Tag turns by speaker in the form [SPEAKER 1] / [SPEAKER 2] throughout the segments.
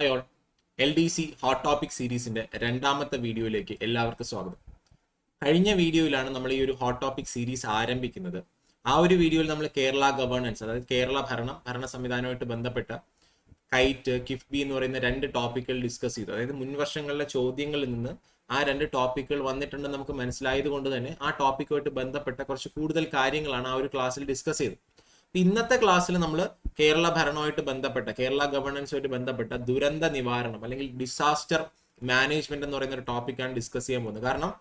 [SPEAKER 1] Hi all, LDC hot topic സീരീസിന്റെ രണ്ടാമത്തെ വീഡിയോയിലേക്ക് എല്ലാവർക്കും സ്വാഗതം. കഴിഞ്ഞ വീഡിയോയിലാണ് നമ്മൾ ഈ ഒരു ഹോട്ട് ടോപ്പിക് സീരീസ് ആരംഭിക്കുന്നത്. ആ ഒരു വീഡിയോയിൽ നമ്മൾ കേരള ഗവേണൻസ്, അതായത് കേരള ഭരണ സംവിധാനവുമായിട്ട് ബന്ധപ്പെട്ട കൈറ്റ്, കിഫ്ബി എന്ന് പറയുന്ന രണ്ട് ടോപ്പിക്കുകൾ ഡിസ്കസ് ചെയ്തു. അതായത് മുൻവർഷങ്ങളിലെ ചോദ്യങ്ങളിൽ നിന്ന് ആ രണ്ട് ടോപ്പിക്കുകൾ വന്നിട്ടുണ്ടെന്ന് നമുക്ക് മനസ്സിലായത് കൊണ്ട് തന്നെ ആ ടോപ്പിക്കുമായിട്ട് ബന്ധപ്പെട്ട കുറച്ച് കൂടുതൽ കാര്യങ്ങളാണ് ആ ഒരു ക്ലാസ്സിൽ ഡിസ്കസ് ചെയ്തത്. ഇന്നത്തെ ക്ലാസ്സിൽ നമ്മൾ കേരള ഭരണവുമായിട്ട് ബന്ധപ്പെട്ട, കേരള ഗവേണൻസുമായിട്ട് ബന്ധപ്പെട്ട ദുരന്ത നിവാരണം അല്ലെങ്കിൽ ഡിസാസ്റ്റർ മാനേജ്മെന്റ് എന്ന് പറയുന്ന ഒരു ടോപ്പിക്കാണ് ഡിസ്കസ് ചെയ്യാൻ പോകുന്നത്. കാരണം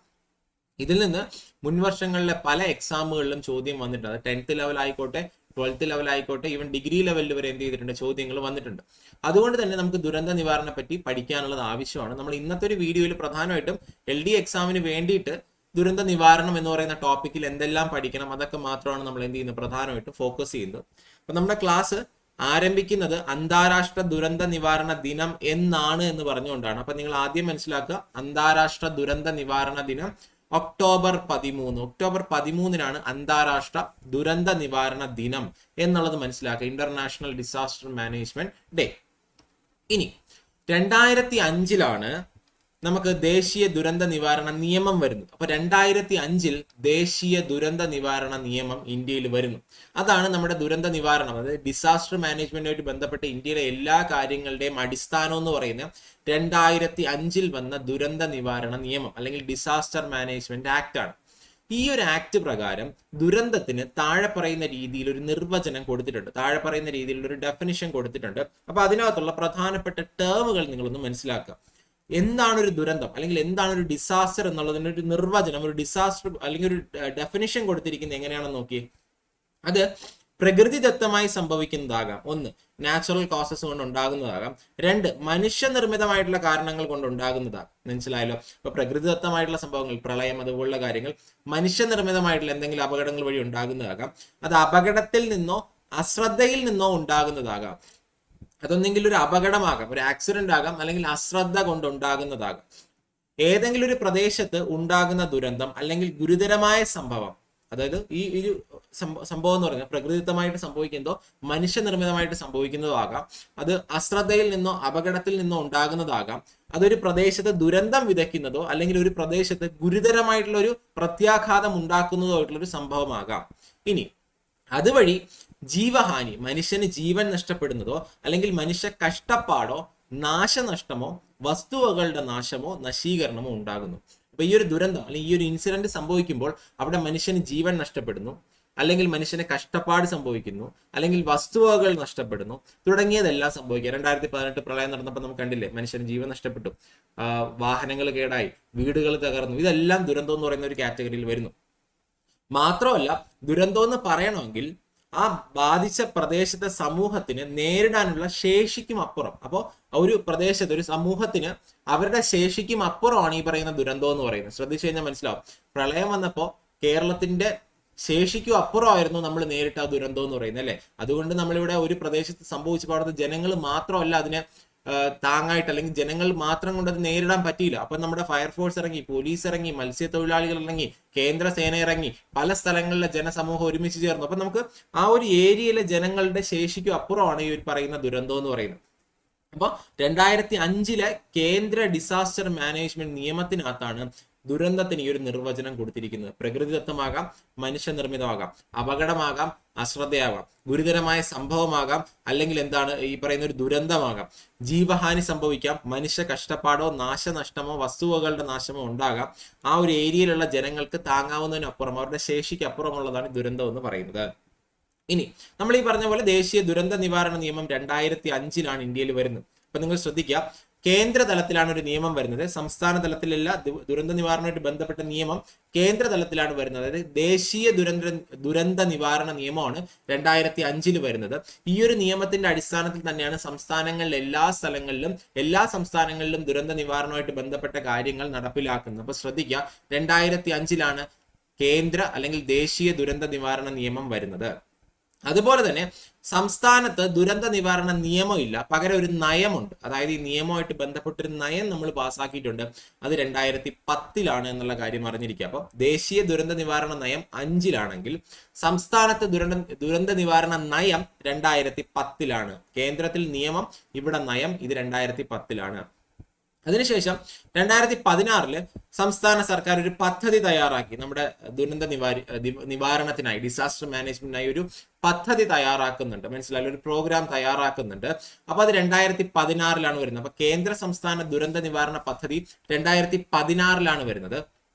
[SPEAKER 1] ഇതിൽ നിന്ന് മുൻവർഷങ്ങളിലെ പല എക്സാമുകളിലും ചോദ്യം വന്നിട്ടുണ്ട്. അത് 10th ലെവൽ ആയിക്കോട്ടെ, 12th ലെവൽ ആയിക്കോട്ടെ, ഈവൻ ഡിഗ്രി ലെവലിൽ വരെ എന്ത് ചെയ്തിട്ടുണ്ട്, ചോദ്യങ്ങൾ വന്നിട്ടുണ്ട്. അതുകൊണ്ട് തന്നെ നമുക്ക് ദുരന്ത നിവാരണത്തെ പറ്റി പഠിക്കാനുള്ളത് ആവശ്യമാണ്. നമ്മൾ ഇന്നത്തെ ഒരു വീഡിയോയിൽ പ്രധാനമായിട്ടും LD എക്സാമിന് വേണ്ടിയിട്ട് ദുരന്ത നിവാരണം എന്ന് പറയുന്ന ടോപ്പിക്കിൽ എന്തെല്ലാം പഠിക്കണം അതൊക്കെ മാത്രമാണ് നമ്മൾ എന്ത് ചെയ്യുന്നത്, പ്രധാനമായിട്ടും ഫോക്കസ് ചെയ്യുന്നത്. അപ്പൊ നമ്മുടെ ക്ലാസ് ആരംഭിക്കുന്നത് അന്താരാഷ്ട്ര ദുരന്ത നിവാരണ ദിനം എന്നാണ് എന്ന് പറഞ്ഞുകൊണ്ടാണ്. അപ്പൊ നിങ്ങൾ ആദ്യം മനസ്സിലാക്കുക, അന്താരാഷ്ട്ര ദുരന്ത നിവാരണ ദിനം ഒക്ടോബർ 13. ഒക്ടോബർ 13-നാണ് അന്താരാഷ്ട്ര ദുരന്ത നിവാരണ ദിനം എന്നുള്ളത് മനസ്സിലാക്കുക, ഇന്റർനാഷണൽ ഡിസാസ്റ്റർ മാനേജ്മെന്റ് ഡേ. ഇനി 2005-ലാണ് നമുക്ക് ദേശീയ ദുരന്ത നിവാരണ നിയമം വരുന്നു. അപ്പൊ 2005-ൽ ദേശീയ ദുരന്ത നിവാരണ നിയമം ഇന്ത്യയിൽ വരുന്നു. അതാണ് നമ്മുടെ ദുരന്ത നിവാരണം, അതായത് ഡിസാസ്റ്റർ മാനേജ്മെന്റുമായിട്ട് ബന്ധപ്പെട്ട ഇന്ത്യയിലെ എല്ലാ കാര്യങ്ങളുടെയും അടിസ്ഥാനം എന്ന് പറയുന്നത് 2005-ൽ വന്ന ദുരന്ത നിവാരണ നിയമം അല്ലെങ്കിൽ ഡിസാസ്റ്റർ മാനേജ്മെന്റ് ആക്ട് ആണ്. ഈ ഒരു ആക്ട് പ്രകാരം ദുരന്തത്തിന് താഴെ പറയുന്ന രീതിയിൽ ഒരു നിർവചനം കൊടുത്തിട്ടുണ്ട്, താഴെ പറയുന്ന രീതിയിലുള്ള ഒരു ഡെഫിനിഷൻ കൊടുത്തിട്ടുണ്ട്. അപ്പൊ അതിനകത്തുള്ള പ്രധാനപ്പെട്ട ടേമുകൾ നിങ്ങളൊന്ന് മനസ്സിലാക്കുക. എന്താണ് ഒരു ദുരന്തം അല്ലെങ്കിൽ എന്താണ് ഒരു ഡിസാസ്റ്റർ എന്നുള്ളതിന് ഒരു നിർവചനം, ഒരു ഡിസാസ്റ്റർ അല്ലെങ്കിൽ ഒരു ഡെഫിനിഷൻ കൊടുത്തിരിക്കുന്നത് എങ്ങനെയാണെന്ന് നോക്കി. അത് പ്രകൃതിദത്തമായി സംഭവിക്കുന്നതാകാം, 1 നാച്ചുറൽ കോസസ് കൊണ്ട് ഉണ്ടാകുന്നതാകാം, 2 മനുഷ്യനിർമ്മിതമായിട്ടുള്ള കാരണങ്ങൾ കൊണ്ട് ഉണ്ടാകുന്നതാകാം. മനസ്സിലായല്ലോ? ഇപ്പൊ പ്രകൃതിദത്തമായിട്ടുള്ള സംഭവങ്ങൾ, പ്രളയം അതുപോലുള്ള കാര്യങ്ങൾ, മനുഷ്യനിർമ്മിതമായിട്ടുള്ള എന്തെങ്കിലും അപകടങ്ങൾ വഴി ഉണ്ടാകുന്നതാകാം, അത് അപകടത്തിൽ നിന്നോ അശ്രദ്ധയിൽ നിന്നോ ഉണ്ടാകുന്നതാകാം. അതൊന്നെങ്കിലും ഒരു അപകടമാകാം, ഒരു ആക്സിഡന്റ് ആകാം, അല്ലെങ്കിൽ അശ്രദ്ധ കൊണ്ടുണ്ടാകുന്നതാകാം. ഏതെങ്കിലും ഒരു പ്രദേശത്ത് ഉണ്ടാകുന്ന ദുരന്തം അല്ലെങ്കിൽ ഗുരുതരമായ സംഭവം, അതായത് ഈ ഒരു സംഭവം എന്ന് പറഞ്ഞാൽ പ്രകൃതിദത്തമായിട്ട് സംഭവിക്കുന്നതോ മനുഷ്യനിർമ്മിതമായിട്ട് സംഭവിക്കുന്നതോ ആകാം, അത് അശ്രദ്ധയിൽ നിന്നോ അപകടത്തിൽ നിന്നോ ഉണ്ടാകുന്നതാകാം, അതൊരു പ്രദേശത്ത് ദുരന്തം വിതയ്ക്കുന്നതോ അല്ലെങ്കിൽ ഒരു പ്രദേശത്ത് ഗുരുതരമായിട്ടുള്ള ഒരു പ്രത്യാഘാതം ഉണ്ടാക്കുന്നതോ ആയിട്ടുള്ള ഒരു സംഭവമാകാം. ഇനി അതുവഴി ജീവഹാനി, മനുഷ്യന് ജീവൻ നഷ്ടപ്പെടുന്നതോ അല്ലെങ്കിൽ മനുഷ്യ കഷ്ടപ്പാടോ നാശനഷ്ടമോ വസ്തുവകളുടെ നാശമോ നശീകരണമോ ഉണ്ടാകുന്നു. അപ്പൊ ഈ ഒരു ദുരന്തം അല്ലെങ്കിൽ ഈ ഒരു ഇൻസിഡന്റ് സംഭവിക്കുമ്പോൾ അവിടെ മനുഷ്യന് ജീവൻ നഷ്ടപ്പെടുന്നു, അല്ലെങ്കിൽ മനുഷ്യന് കഷ്ടപ്പാട് സംഭവിക്കുന്നു, അല്ലെങ്കിൽ വസ്തുവകൾ നഷ്ടപ്പെടുന്നു, തുടങ്ങിയതെല്ലാം സംഭവിക്കുക. 2018 പ്രളയം നടന്നപ്പോൾ നമുക്ക് കണ്ടില്ലേ, മനുഷ്യന് ജീവൻ നഷ്ടപ്പെട്ടു, വാഹനങ്ങൾ കേടായി, വീടുകൾ തകർന്നു. ഇതെല്ലാം ദുരന്തം എന്ന് പറയുന്ന ഒരു കാറ്റഗറിയിൽ വരുന്നു. മാത്രമല്ല, ദുരന്തം എന്ന് പറയണമെങ്കിൽ ആ ബാധിച്ച പ്രദേശത്തെ സമൂഹത്തിന് നേരിടാനുള്ള ശേഷിക്കും അപ്പുറം, അപ്പോൾ ഒരു പ്രദേശത്ത് ഒരു സമൂഹത്തിന് അവരുടെ ശേഷിക്കും അപ്പുറമാണ് ഈ പറയുന്ന ദുരന്തം എന്ന് പറയുന്നത്. ശ്രദ്ധിച്ചു കഴിഞ്ഞാൽ മനസ്സിലാവും, പ്രളയം വന്നപ്പോൾ കേരളത്തിന്റെ ശേഷിക്കും അപ്പുറമായിരുന്നു നമ്മൾ നേരിട്ട ആ ദുരന്തം എന്ന് പറയുന്നത്, അല്ലെ? അതുകൊണ്ട് നമ്മളിവിടെ ഒരു പ്രദേശത്ത് സംഭവിച്ചപ്പോൾ അവിടുത്തെ ജനങ്ങൾ മാത്രമല്ല അതിനെ താങ്ങായിട്ട്, അല്ലെങ്കിൽ ജനങ്ങൾ മാത്രം കൊണ്ട് അത് നേരിടാൻ പറ്റിയില്ല. അപ്പൊ നമ്മുടെ ഫയർഫോഴ്സ് ഇറങ്ങി, പോലീസ് ഇറങ്ങി, മത്സ്യത്തൊഴിലാളികൾ ഇറങ്ങി, കേന്ദ്ര സേന ഇറങ്ങി, പല സ്ഥലങ്ങളിലെ ജനസമൂഹം ഒരുമിച്ച് ചേർന്നു. അപ്പൊ നമുക്ക് ആ ഒരു ഏരിയയിലെ ജനങ്ങളുടെ ശേഷിക്കും അപ്പുറമാണ് ഈ ഒരു പറയുന്ന ദുരന്തം എന്ന് പറയുന്നത്. അപ്പൊ 2005-ലെ കേന്ദ്ര ഡിസാസ്റ്റർ മാനേജ്മെന്റ് നിയമത്തിനകത്താണ് ദുരന്തത്തിന് ഈ ഒരു നിർവചനം കൊടുത്തിരിക്കുന്നത്. പ്രകൃതിദത്തമാകാം, മനുഷ്യനിർമ്മിതമാകാം, അപകടമാകാം, അശ്രദ്ധയാകാം, ഗുരുതരമായ സംഭവമാകാം, അല്ലെങ്കിൽ എന്താണ് ഈ പറയുന്ന ഒരു ദുരന്തമാകാം, ജീവഹാനി സംഭവിക്കാം, മനുഷ്യ കഷ്ടപ്പാടോ നാശനഷ്ടമോ വസ്തുവകളുടെ നാശമോ ഉണ്ടാകാം. ആ ഒരു ഏരിയയിലുള്ള ജനങ്ങൾക്ക് താങ്ങാവുന്നതിനപ്പുറം, അവരുടെ ശേഷിക്ക് അപ്പുറമുള്ളതാണ് ദുരന്തം എന്ന് പറയുന്നത്. ഇനി നമ്മൾ ഈ പറഞ്ഞ പോലെ ദേശീയ ദുരന്ത നിവാരണ നിയമം 2005-ലാണ് ഇന്ത്യയിൽ വരുന്നത്. അപ്പൊ നിങ്ങൾ ശ്രദ്ധിക്കുക, കേന്ദ്ര തലത്തിലാണ് ഒരു നിയമം വരുന്നത്, സംസ്ഥാന തലത്തിലല്ല. ദുരന്ത നിവാരണവുമായിട്ട് ബന്ധപ്പെട്ട നിയമം കേന്ദ്ര തലത്തിലാണ് വരുന്നത്. അതായത് ദേശീയ ദുരന്ത നിവാരണ നിയമമാണ് 2005-ൽ വരുന്നത്. ഈ ഒരു നിയമത്തിന്റെ അടിസ്ഥാനത്തിൽ തന്നെയാണ് സംസ്ഥാനങ്ങളിലെ എല്ലാ സംസ്ഥാനങ്ങളിലും ദുരന്ത നിവാരണവുമായിട്ട് ബന്ധപ്പെട്ട കാര്യങ്ങൾ നടപ്പിലാക്കുന്നത്. അപ്പൊ ശ്രദ്ധിക്കുക, 2005-ലാണ് കേന്ദ്ര അല്ലെങ്കിൽ ദേശീയ ദുരന്ത നിവാരണ നിയമം വരുന്നത്. അതുപോലെ തന്നെ സംസ്ഥാനത്ത് ദുരന്ത നിവാരണ നിയമമില്ല, പകരം ഒരു നയമുണ്ട്. അതായത് ഈ നിയമവുമായിട്ട് ബന്ധപ്പെട്ടൊരു നയം നമ്മൾ പാസ്സാക്കിയിട്ടുണ്ട്. അത് 2010 എന്നുള്ള കാര്യം അറിഞ്ഞിരിക്കുക. അപ്പം ദേശീയ ദുരന്ത നിവാരണ നയം 5 സംസ്ഥാനത്ത് ദുരന്ത നിവാരണ നയം 2010. കേന്ദ്രത്തിൽ നിയമം, ഇവിടെ നയം. ഇത് 2010. അതിനുശേഷം 2016 സംസ്ഥാന സർക്കാർ ഒരു പദ്ധതി തയ്യാറാക്കി. നമ്മുടെ ദുരന്ത നിവാരണത്തിനായി, ഡിസാസ്റ്റർ മാനേജ്മെന്റിനായി ഒരു പദ്ധതി തയ്യാറാക്കുന്നുണ്ട്. മനസ്സിലായാലും ഒരു പ്രോഗ്രാം തയ്യാറാക്കുന്നുണ്ട്. അപ്പൊ അത് 2016 വരുന്നത്. അപ്പൊ കേന്ദ്ര സംസ്ഥാന ദുരന്ത നിവാരണ പദ്ധതി 2016 വരുന്നത്.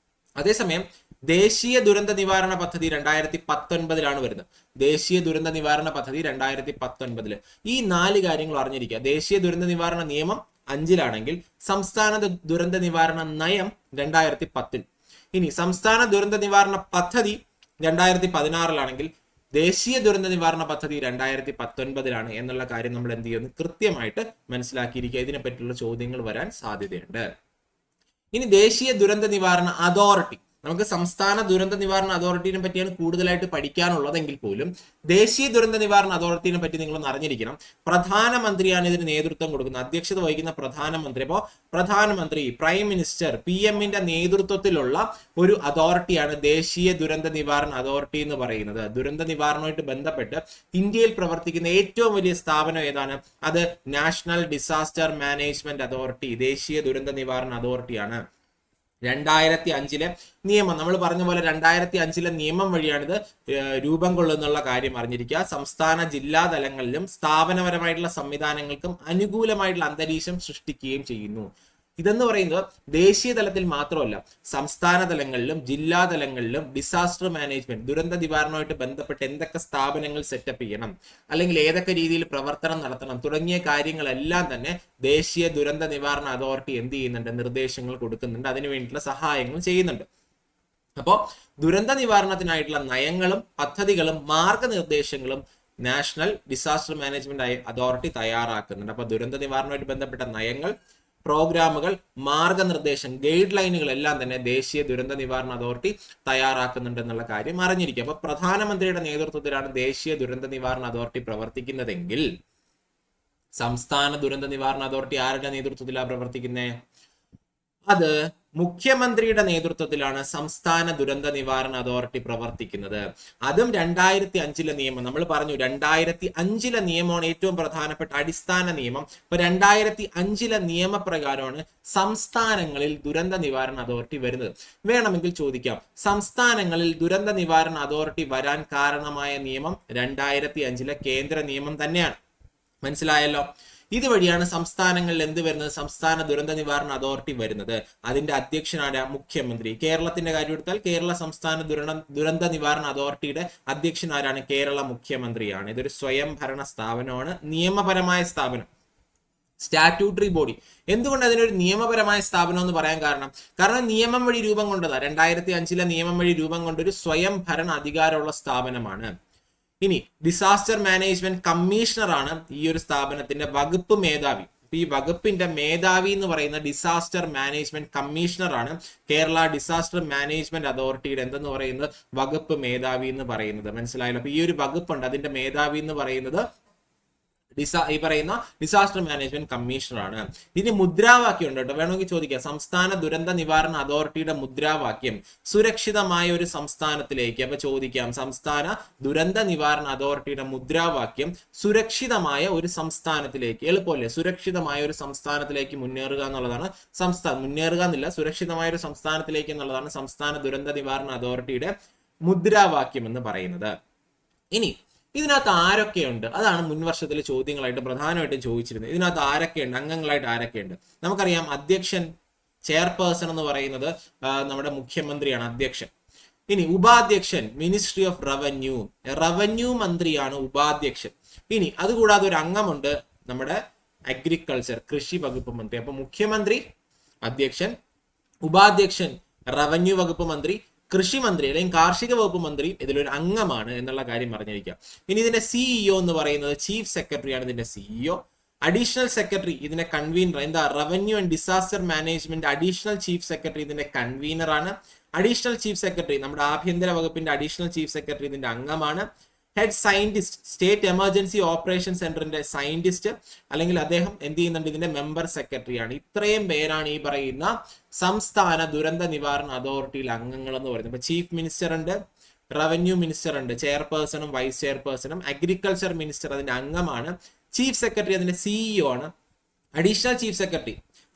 [SPEAKER 1] അതേസമയം ദേശീയ ദുരന്ത നിവാരണ പദ്ധതി 2019 വരുന്നത്. ദേശീയ ദുരന്ത നിവാരണ പദ്ധതി 2019. ഈ 4 കാര്യങ്ങൾ അറിഞ്ഞിരിക്കുക. ദേശീയ ദുരന്ത നിവാരണ നിയമം 5 സംസ്ഥാന ദുരന്ത നിവാരണ നയം 2010. ഇനി സംസ്ഥാന ദുരന്ത നിവാരണ പദ്ധതി 2016 ദേശീയ ദുരന്ത നിവാരണ പദ്ധതി 2019 എന്നുള്ള കാര്യം നമ്മൾ എന്ത് ചെയ്യുന്നു, കൃത്യമായിട്ട് മനസ്സിലാക്കിയിരിക്കുക. ഇതിനെപ്പറ്റിയുള്ള ചോദ്യങ്ങൾ വരാൻ സാധ്യതയുണ്ട്. ഇനി ദേശീയ ദുരന്ത നിവാരണ അതോറിറ്റി, നമുക്ക് സംസ്ഥാന ദുരന്ത നിവാരണ അതോറിറ്റിനെ പറ്റിയാണ് കൂടുതലായിട്ട് പഠിക്കാനുള്ളതെങ്കിൽ പോലും ദേശീയ ദുരന്ത നിവാരണ അതോറിറ്റിനെ പറ്റി നിങ്ങളൊന്ന് അറിഞ്ഞിരിക്കണം. പ്രധാനമന്ത്രിയാണ് ഇതിന് നേതൃത്വം കൊടുക്കുന്നത്, അധ്യക്ഷത വഹിക്കുന്ന പ്രധാനമന്ത്രി. അപ്പോൾ പ്രധാനമന്ത്രി, പ്രൈം മിനിസ്റ്റർ, PM-ന്റെ നേതൃത്വത്തിലുള്ള ഒരു അതോറിറ്റിയാണ് ദേശീയ ദുരന്ത നിവാരണ അതോറിറ്റി എന്ന് പറയുന്നത്. ദുരന്ത നിവാരണവുമായിട്ട് ബന്ധപ്പെട്ട് ഇന്ത്യയിൽ പ്രവർത്തിക്കുന്ന ഏറ്റവും വലിയ സ്ഥാപനം ഏതാണ്? അത് നാഷണൽ ഡിസാസ്റ്റർ മാനേജ്മെന്റ് അതോറിറ്റി, ദേശീയ ദുരന്ത നിവാരണ അതോറിറ്റിയാണ്. 2005 നിയമം, നമ്മൾ പറഞ്ഞ പോലെ 2005 നിയമം വഴിയാണിത് രൂപം കൊള്ളുന്നുള്ള കാര്യം അറിഞ്ഞിരിക്കുക. സംസ്ഥാന ജില്ലാ തലങ്ങളിലും സ്ഥാപനപരമായിട്ടുള്ള സംവിധാനങ്ങൾക്കും അനുകൂലമായിട്ടുള്ള അന്തരീക്ഷം സൃഷ്ടിക്കുകയും ചെയ്യുന്നു. ഇതെന്ന് പറയുന്നത് ദേശീയ തലത്തിൽ മാത്രമല്ല, സംസ്ഥാന തലങ്ങളിലും ജില്ലാ തലങ്ങളിലും ഡിസാസ്റ്റർ മാനേജ്മെന്റ്, ദുരന്ത നിവാരണവുമായിട്ട് ബന്ധപ്പെട്ട് എന്തൊക്കെ സ്ഥാപനങ്ങൾ സെറ്റപ്പ് ചെയ്യണം, അല്ലെങ്കിൽ ഏതൊക്കെ രീതിയിൽ പ്രവർത്തനം നടത്തണം തുടങ്ങിയ കാര്യങ്ങളെല്ലാം തന്നെ ദേശീയ ദുരന്ത നിവാരണ അതോറിറ്റി എന്ത് ചെയ്യുന്നുണ്ട്, നിർദ്ദേശങ്ങൾ കൊടുക്കുന്നുണ്ട്, അതിനു വേണ്ടിയിട്ടുള്ള സഹായങ്ങൾ ചെയ്യുന്നുണ്ട്. അപ്പോൾ ദുരന്ത നിവാരണത്തിനായിട്ടുള്ള നയങ്ങളും പദ്ധതികളും മാർഗനിർദ്ദേശങ്ങളും നാഷണൽ ഡിസാസ്റ്റർ മാനേജ്മെന്റ് അതോറിറ്റി തയ്യാറാക്കുന്നുണ്ട്. അപ്പൊ ദുരന്ത നിവാരണവുമായിട്ട് ബന്ധപ്പെട്ട നയങ്ങൾ, പ്രോഗ്രാമുകൾ, മാർഗനിർദ്ദേശം, ഗൈഡ് ലൈനുകൾ എല്ലാം തന്നെ ദേശീയ ദുരന്ത നിവാരണ അതോറിറ്റി തയ്യാറാക്കുന്നുണ്ട് എന്നുള്ള കാര്യം അറിഞ്ഞിരിക്കുക. അപ്പൊ പ്രധാനമന്ത്രിയുടെ നേതൃത്വത്തിലാണ് ദേശീയ ദുരന്ത നിവാരണ അതോറിറ്റി പ്രവർത്തിക്കുന്നതെങ്കിൽ സംസ്ഥാന ദുരന്ത നിവാരണ അതോറിറ്റി ആരുടെ നേതൃത്വത്തിലാണ് പ്രവർത്തിക്കുന്നത്? അത് മുഖ്യമന്ത്രിയുടെ നേതൃത്വത്തിലാണ് സംസ്ഥാന ദുരന്ത നിവാരണ അതോറിറ്റി പ്രവർത്തിക്കുന്നത്. അതും 2005 നിയമം. നമ്മൾ പറഞ്ഞു 2005 നിയമമാണ് ഏറ്റവും പ്രധാനപ്പെട്ട അടിസ്ഥാന നിയമം. ഇപ്പൊ 2005 നിയമപ്രകാരമാണ് സംസ്ഥാനങ്ങളിൽ ദുരന്ത നിവാരണ അതോറിറ്റി വരുന്നത്. വേണമെങ്കിൽ ചോദിക്കാം, സംസ്ഥാനങ്ങളിൽ ദുരന്ത നിവാരണ അതോറിറ്റി വരാൻ കാരണമായ നിയമം 2005 കേന്ദ്ര നിയമം തന്നെയാണ്. മനസ്സിലായല്ലോ? ഇതുവഴിയാണ് സംസ്ഥാനങ്ങളിൽ എന്ത് വരുന്നത്, സംസ്ഥാന ദുരന്ത നിവാരണ അതോറിറ്റി വരുന്നത്. അതിന്റെ അധ്യക്ഷനാണ് മുഖ്യമന്ത്രി. കേരളത്തിന്റെ കാര്യം എടുത്താൽ കേരള സംസ്ഥാന ദുരന്ത നിവാരണ അതോറിറ്റിയുടെ അധ്യക്ഷൻ ആരാണ്? കേരള മുഖ്യമന്ത്രിയാണ്. ഇതൊരു സ്വയം ഭരണ സ്ഥാപനമാണ്, നിയമപരമായ സ്ഥാപനം, സ്റ്റാറ്റ്യൂട്ടറി ബോഡി. എന്തുകൊണ്ട് അതിനൊരു നിയമപരമായ സ്ഥാപനം എന്ന് പറയാൻ കാരണം നിയമം വഴി രൂപം കൊണ്ടതാണ്. 2005 നിയമം വഴി രൂപം കൊണ്ടൊരു സ്വയം ഭരണ അധികാരമുള്ള സ്ഥാപനമാണ്. ഇനി ഡിസാസ്റ്റർ മാനേജ്മെന്റ് കമ്മീഷണറാണ് ഈ ഒരു സ്ഥാപനത്തിന്റെ വകുപ്പ് മേധാവി. ഈ വകുപ്പിന്റെ മേധാവി എന്ന് പറയുന്ന ഡിസാസ്റ്റർ മാനേജ്മെന്റ് കമ്മീഷണറാണ് കേരള ഡിസാസ്റ്റർ മാനേജ്മെന്റ് അതോറിറ്റിയുടെ എന്തെന്ന് പറയുന്നത് വകുപ്പ് മേധാവി എന്ന് പറയുന്നത്. മനസ്സിലായല്ലോ? അപ്പൊ ഈ ഒരു വകുപ്പുണ്ട്, അതിന്റെ മേധാവി എന്ന് പറയുന്നത് ഈ പറയുന്ന ഡിസാസ്റ്റർ മാനേജ്മെന്റ് കമ്മീഷണറാണ്. ഇതിന് മുദ്രാവാക്യം ഉണ്ട് കേട്ടോ, വേണമെങ്കിൽ ചോദിക്കാം. സംസ്ഥാന ദുരന്ത നിവാരണ അതോറിറ്റിയുടെ മുദ്രാവാക്യം സുരക്ഷിതമായ ഒരു സംസ്ഥാനത്തിലേക്ക്. അപ്പൊ ചോദിക്കാം, സംസ്ഥാന ദുരന്ത നിവാരണ അതോറിറ്റിയുടെ മുദ്രാവാക്യം സുരക്ഷിതമായ ഒരു സംസ്ഥാനത്തിലേക്ക്. എളുപ്പമല്ലേ? സുരക്ഷിതമായ ഒരു സംസ്ഥാനത്തിലേക്ക് മുന്നേറുക എന്നുള്ളതാണ് മുന്നേറുക എന്നില്ല, സുരക്ഷിതമായ ഒരു സംസ്ഥാനത്തിലേക്ക് എന്നുള്ളതാണ് സംസ്ഥാന ദുരന്ത നിവാരണ അതോറിറ്റിയുടെ മുദ്രാവാക്യം എന്ന് പറയുന്നത്. ഇനി ഇതിനകത്ത് ആരൊക്കെയുണ്ട്? അതാണ് മുൻവർഷത്തിലെ ചോദ്യങ്ങളായിട്ട് പ്രധാനമായിട്ടും ചോദിച്ചിരുന്നത്. ഇതിനകത്ത് ആരൊക്കെയുണ്ട്, അംഗങ്ങളായിട്ട് ആരൊക്കെയുണ്ട്? നമുക്കറിയാം, അധ്യക്ഷൻ, ചെയർപേഴ്സൺ എന്ന് പറയുന്നത് നമ്മുടെ മുഖ്യമന്ത്രിയാണ്, അധ്യക്ഷൻ. ഇനി ഉപാധ്യക്ഷൻ മിനിസ്ട്രി ഓഫ് റവന്യൂ, റവന്യൂ മന്ത്രിയാണ് ഉപാധ്യക്ഷൻ. ഇനി അതുകൂടാതെ ഒരു അംഗമുണ്ട്, നമ്മുടെ അഗ്രികൾച്ചർ, കൃഷി വകുപ്പ് മന്ത്രി. അപ്പൊ മുഖ്യമന്ത്രി, അധ്യക്ഷൻ, ഉപാധ്യക്ഷൻ റവന്യൂ വകുപ്പ് മന്ത്രി, കൃഷി മന്ത്രി അല്ലെങ്കിൽ കാർഷിക വകുപ്പ് മന്ത്രി ഇതിലൊരു അംഗമാണ് എന്നുള്ള കാര്യം അറിഞ്ഞിരിക്കുക. ഇനി ഇതിന്റെ സിഇഒ എന്ന് പറയുന്നത് ചീഫ് സെക്രട്ടറിയാണ്. ഇതിന്റെ സിഇഒ. അഡീഷണൽ സെക്രട്ടറി ഇതിന്റെ കൺവീനർ. എന്താ? Revenue and disaster management additional chief secretary ഇതിന്റെ കൺവീനർ ആണ്. അഡീഷണൽ ചീഫ് സെക്രട്ടറി നമ്മുടെ ആഭ്യന്തര വകുപ്പിന്റെ അഡീഷണൽ ചീഫ് സെക്രട്ടറി ഇതിന്റെ അംഗമാണ്. Head scientist, state emergency operation സെന്ററിന്റെ സയന്റിസ്റ്റ്, അല്ലെങ്കിൽ അദ്ദേഹം എന്ത് ചെയ്യുന്നുണ്ട്, ഇതിന്റെ മെമ്പർ സെക്രട്ടറിയാണ്. ഇത്രയും പേരാണ് ഈ പറയുന്ന സംസ്ഥാന ദുരന്ത നിവാരണ അതോറിറ്റിയിലെ അംഗങ്ങൾ എന്ന് പറയുന്നത്. ഇപ്പൊ ചീഫ് മിനിസ്റ്റർ ഉണ്ട്, റവന്യൂ മിനിസ്റ്റർ ഉണ്ട്, ചെയർപേഴ്സണും വൈസ് ചെയർപേഴ്സണും, അഗ്രികൾച്ചർ മിനിസ്റ്റർ അതിന്റെ അംഗമാണ്, ചീഫ് സെക്രട്ടറി അതിന്റെ സിഇഒ ആണ്, additional chief secretary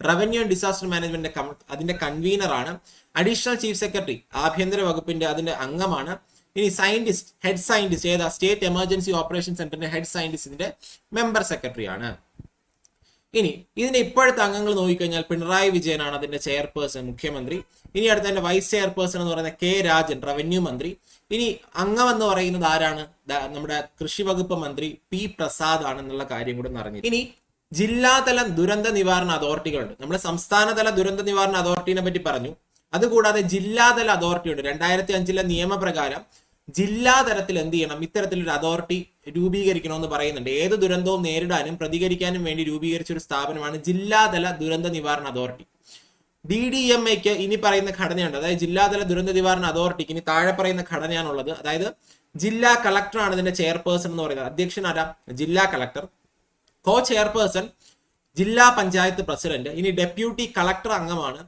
[SPEAKER 1] revenue and disaster management അതിന്റെ കൺവീനർ ആണ്, അഡീഷണൽ ചീഫ് സെക്രട്ടറി ആഭ്യന്തര വകുപ്പിന്റെ അതിന്റെ അംഗമാണ്. ഇനി സയന്റിസ്റ്റ്, ഹെഡ് സയന്റിസ്റ്റ് ഏതാ, സ്റ്റേറ്റ് എമർജൻസി ഓപ്പറേഷൻ സെന്ററിന്റെ ഹെഡ് സയന്റിസ്റ്റിന്റെ മെമ്പർ സെക്രട്ടറി ആണ്. ഇനി ഇതിന്റെ ഇപ്പോഴത്തെ അംഗങ്ങൾ നോക്കിക്കഴിഞ്ഞാൽ പിണറായി വിജയനാണ് അതിന്റെ ചെയർപേഴ്സൺ, മുഖ്യമന്ത്രി. ഇനി അടുത്തതിന്റെ വൈസ് ചെയർപേഴ്സൺ എന്ന് പറയുന്നത് കെ രാജൻ, റവന്യൂ മന്ത്രി. ഇനി അംഗം എന്ന് പറയുന്നത് ആരാണ്, നമ്മുടെ കൃഷി വകുപ്പ് മന്ത്രി പി പ്രസാദ് ആണെന്നുള്ള കാര്യം കൂടെ അറിഞ്ഞു. ഇനി ജില്ലാതല ദുരന്ത നിവാരണ അതോറിറ്റികളുണ്ട്. നമ്മുടെ സംസ്ഥാനതല ദുരന്ത നിവാരണ അതോറിറ്റിനെ പറ്റി പറഞ്ഞു. അതുകൂടാതെ ജില്ലാതല അതോറിറ്റി ഉണ്ട്. 2005 നിയമപ്രകാരം ജില്ലാ തലത്തിൽ എന്ത് ചെയ്യണം, ഇത്തരത്തിലൊരു അതോറിറ്റി രൂപീകരിക്കണമെന്ന് പറയുന്നുണ്ട്. ഏത് ദുരന്തവും നേരിടാനും പ്രതികരിക്കാനും വേണ്ടി രൂപീകരിച്ച ഒരു സ്ഥാപനമാണ് ജില്ലാതല ദുരന്ത നിവാരണ അതോറിറ്റി. DDMAക്ക് ഇനി പറയുന്ന ഘടനയുണ്ട്. അതായത് ജില്ലാതല ദുരന്ത നിവാരണ അതോറിറ്റിക്ക് ഇനി താഴെ പറയുന്ന ഘടനയാണുള്ളത്. അതായത് ജില്ലാ കളക്ടറാണ് ഇതിന്റെ ചെയർപേഴ്സൺ എന്ന് പറയുന്നത്. അധ്യക്ഷൻ ആരാ, ജില്ലാ കളക്ടർ. കോ ചെയർപേഴ്സൺ ജില്ലാ പഞ്ചായത്ത് പ്രസിഡന്റ്. ഇനി ഡെപ്യൂട്ടി കളക്ടർ അംഗമാണ്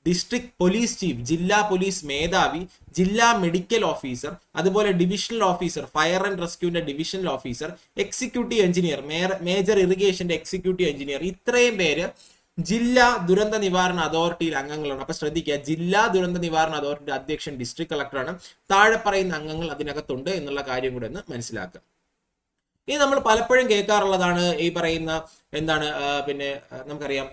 [SPEAKER 1] ഡിസ്ട്രിക്ട് പോലീസ് ചീഫ്, ജില്ലാ പോലീസ് മേധാവി, ജില്ലാ മെഡിക്കൽ ഓഫീസർ, അതുപോലെ ഡിവിഷണൽ ഓഫീസർ, ഫയർ ആൻഡ് റെസ്ക്യൂവിന്റെ divisional officer, executive engineer, major ഇറിഗേഷന്റെ എക്സിക്യൂട്ടീവ് എഞ്ചിനീയർ. ഇത്രയും പേര് ജില്ലാ ദുരന്ത നിവാരണ അതോറിറ്റിയിൽ അംഗങ്ങളാണ്. അപ്പൊ ശ്രദ്ധിക്കുക, ജില്ലാ ദുരന്ത നിവാരണ അതോറിറ്റിയുടെ അധ്യക്ഷൻ ഡിസ്ട്രിക്ട് കളക്ടറാണ്. താഴെ പറയുന്ന അംഗങ്ങൾ അതിനകത്തുണ്ട് എന്നുള്ള കാര്യം കൂടെ ഒന്ന് മനസ്സിലാക്കുക. ഇനി നമ്മൾ പലപ്പോഴും കേൾക്കാറുള്ളതാണ് ഈ പറയുന്ന എന്താണ്, പിന്നെ നമുക്കറിയാം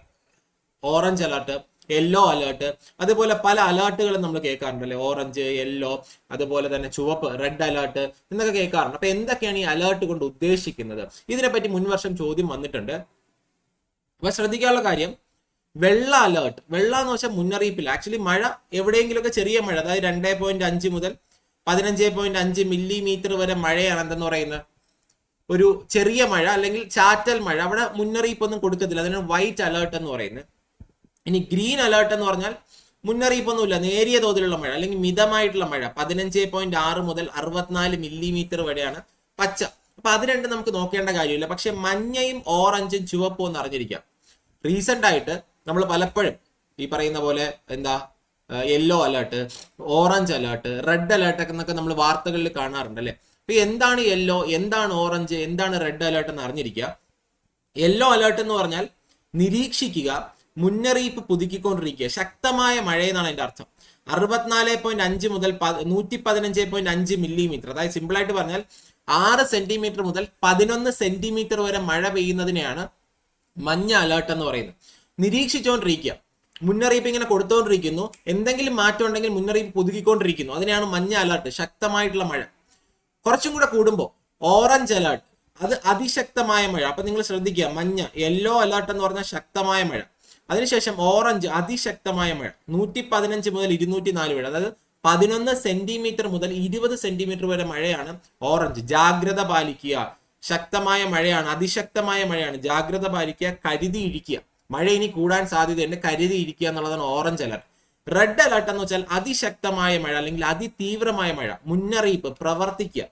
[SPEAKER 1] ഓറഞ്ച് അലർട്ട്, യെല്ലോ അലേർട്ട്, അതുപോലെ പല അലേർട്ടുകളും നമ്മൾ കേൾക്കാറുണ്ടല്ലേ, ഓറഞ്ച്, യെല്ലോ, അതുപോലെ തന്നെ ചുവപ്പ്, റെഡ് അലേർട്ട് എന്നൊക്കെ കേൾക്കാറുണ്ട്. അപ്പൊ എന്തൊക്കെയാണ് ഈ അലേർട്ട് കൊണ്ട് ഉദ്ദേശിക്കുന്നത്? ഇതിനെപ്പറ്റി മുൻവർഷം ചോദ്യം വന്നിട്ടുണ്ട്. അപ്പൊ ശ്രദ്ധിക്കാനുള്ള കാര്യം, വെള്ള അലേർട്ട്, വെള്ള എന്ന് വെച്ചാൽ മുന്നറിയിപ്പില്ല. ആക്ച്വലി മഴ എവിടെയെങ്കിലുമൊക്കെ ചെറിയ മഴ, അതായത് 2.5 മുതൽ 15.5 മില്ലിമീറ്റർ വരെ മഴയാണ് എന്തെന്ന് പറയുന്നത്, ഒരു ചെറിയ മഴ അല്ലെങ്കിൽ ചാറ്റൽ മഴ. അവിടെ മുന്നറിയിപ്പൊന്നും കൊടുക്കത്തില്ല, അതിനാണ് വൈറ്റ് അലേർട്ട് എന്ന് പറയുന്നത്. ഇനി ഗ്രീൻ അലേർട്ട് എന്ന് പറഞ്ഞാൽ മുന്നറിയിപ്പൊന്നുമില്ല, നേരിയ തോതിലുള്ള മഴ അല്ലെങ്കിൽ മിതമായിട്ടുള്ള മഴ, 15.6 മുതൽ 64 മില്ലിമീറ്റർ വരെയാണ് പച്ച. അപ്പൊ അത് രണ്ടും നമുക്ക് നോക്കേണ്ട കാര്യമില്ല. പക്ഷെ മഞ്ഞയും ഓറഞ്ചും ചുവപ്പും എന്ന് അറിഞ്ഞിരിക്കാം. റീസെന്റ് ആയിട്ട് നമ്മൾ പലപ്പോഴും ഈ പറയുന്ന പോലെ എന്താ, yellow alert, orange alert, red alert എന്നൊക്കെ നമ്മൾ വാർത്തകളിൽ കാണാറുണ്ട് അല്ലെ. അപ്പൊ എന്താണ് യെല്ലോ, എന്താണ് ഓറഞ്ച്, എന്താണ് റെഡ് അലേർട്ട് എന്ന് അറിഞ്ഞിരിക്കുക. യെല്ലോ അലേർട്ട് എന്ന് പറഞ്ഞാൽ നിരീക്ഷിക്കുക, മുന്നറിയിപ്പ് പുതുക്കിക്കൊണ്ടിരിക്കുക, ശക്തമായ മഴയെന്നാണ് അതിന്റെ അർത്ഥം. 64.5 മുതൽ 115.5 മില്ലിമീറ്റർ, അതായത് സിമ്പിൾ ആയിട്ട് പറഞ്ഞാൽ 6 സെന്റിമീറ്റർ മുതൽ 11 സെന്റിമീറ്റർ വരെ മഴ പെയ്യുന്നതിനെയാണ് മഞ്ഞ അലേർട്ട് എന്ന് പറയുന്നത്. നിരീക്ഷിച്ചുകൊണ്ടിരിക്കുക, മുന്നറിയിപ്പ് ഇങ്ങനെ കൊടുത്തുകൊണ്ടിരിക്കുന്നു, എന്തെങ്കിലും മാറ്റം ഉണ്ടെങ്കിൽ മുന്നറിയിപ്പ് പുതുക്കിക്കൊണ്ടിരിക്കുന്നു, അതിനെയാണ് മഞ്ഞ അലേർട്ട്, ശക്തമായിട്ടുള്ള മഴ. കുറച്ചും കൂടെ കൂടുമ്പോൾ ഓറഞ്ച് അലേർട്ട്, അത് അതിശക്തമായ മഴ. അപ്പൊ നിങ്ങൾ ശ്രദ്ധിക്കുക, മഞ്ഞ യെല്ലോ അലേർട്ട് എന്ന് പറഞ്ഞാൽ ശക്തമായ മഴ, അതിനുശേഷം ഓറഞ്ച് അതിശക്തമായ മഴ, 115 മുതൽ 204 മഴ, അതായത് 11 സെന്റിമീറ്റർ മുതൽ 20 സെന്റിമീറ്റർ വരെ മഴയാണ് ഓറഞ്ച്. ജാഗ്രത പാലിക്കുക, ശക്തമായ മഴയാണ്, അതിശക്തമായ മഴയാണ്, ജാഗ്രത പാലിക്കുക, കരുതിയിരിക്കുക, മഴ ഇനി കൂടാൻ സാധ്യതയുണ്ട്, കരുതിയിരിക്കുക എന്നുള്ളതാണ് ഓറഞ്ച് അലർട്ട്. റെഡ് അലർട്ട് എന്ന് വെച്ചാൽ അതിശക്തമായ മഴ അല്ലെങ്കിൽ അതിതീവ്രമായ മഴ, മുന്നറിയിപ്പ്, പ്രവർത്തിക്കുക.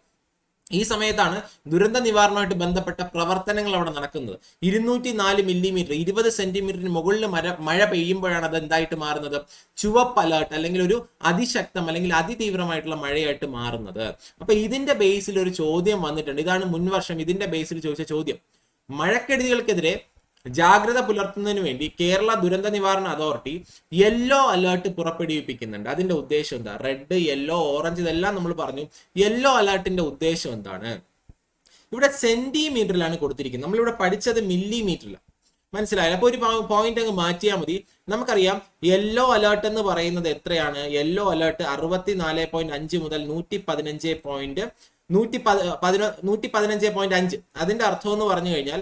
[SPEAKER 1] ഈ സമയത്താണ് ദുരന്ത നിവാരണമായിട്ട് ബന്ധപ്പെട്ട പ്രവർത്തനങ്ങൾ അവിടെ നടക്കുന്നത്. 204 മില്ലിമീറ്റർ, 20 സെന്റിമീറ്ററിന് മുകളിൽ മഴ പെയ്യുമ്പോഴാണ് അത് എന്തായിട്ട് മാറുന്നത്, ചുവപ്പ് അലേർട്ട് അല്ലെങ്കിൽ ഒരു അതിശക്തം അല്ലെങ്കിൽ അതിതീവ്രമായിട്ടുള്ള മഴയായിട്ട് മാറുന്നത്. അപ്പൊ ഇതിന്റെ ബേസിൽ ഒരു ചോദ്യം വന്നിട്ടുണ്ട്. ഇതാണ് മുൻവർഷം ഇതിന്റെ ബേസിൽ ചോദിച്ച ചോദ്യം. മഴക്കെടുതികൾക്കെതിരെ ജാഗ്രത പുലർത്തുന്നതിന് വേണ്ടി കേരള ദുരന്ത നിവാരണ അതോറിറ്റി യെല്ലോ അലേർട്ട് പുറപ്പെടുവിപ്പിക്കുന്നുണ്ട്. അതിന്റെ ഉദ്ദേശം എന്താ? റെഡ്, യെല്ലോ, ഓറഞ്ച് ഇതെല്ലാം നമ്മൾ പറഞ്ഞു. യെല്ലോ അലേർട്ടിന്റെ ഉദ്ദേശം എന്താണ്? ഇവിടെ സെന്റിമീറ്ററിലാണ് കൊടുത്തിരിക്കുന്നത്, നമ്മളിവിടെ പഠിച്ചത് മില്ലിമീറ്ററിലാണ്. മനസ്സിലായില്ല? അപ്പൊ ഒരു പോയിന്റ് അങ്ങ് മാറ്റിയാൽ മതി. നമുക്കറിയാം യെല്ലോ അലേർട്ട് എന്ന് പറയുന്നത് എത്രയാണ്? യെല്ലോ അലേർട്ട് 64.5 മുതൽ 115.5. അതിന്റെ അർത്ഥം എന്ന് പറഞ്ഞു കഴിഞ്ഞാൽ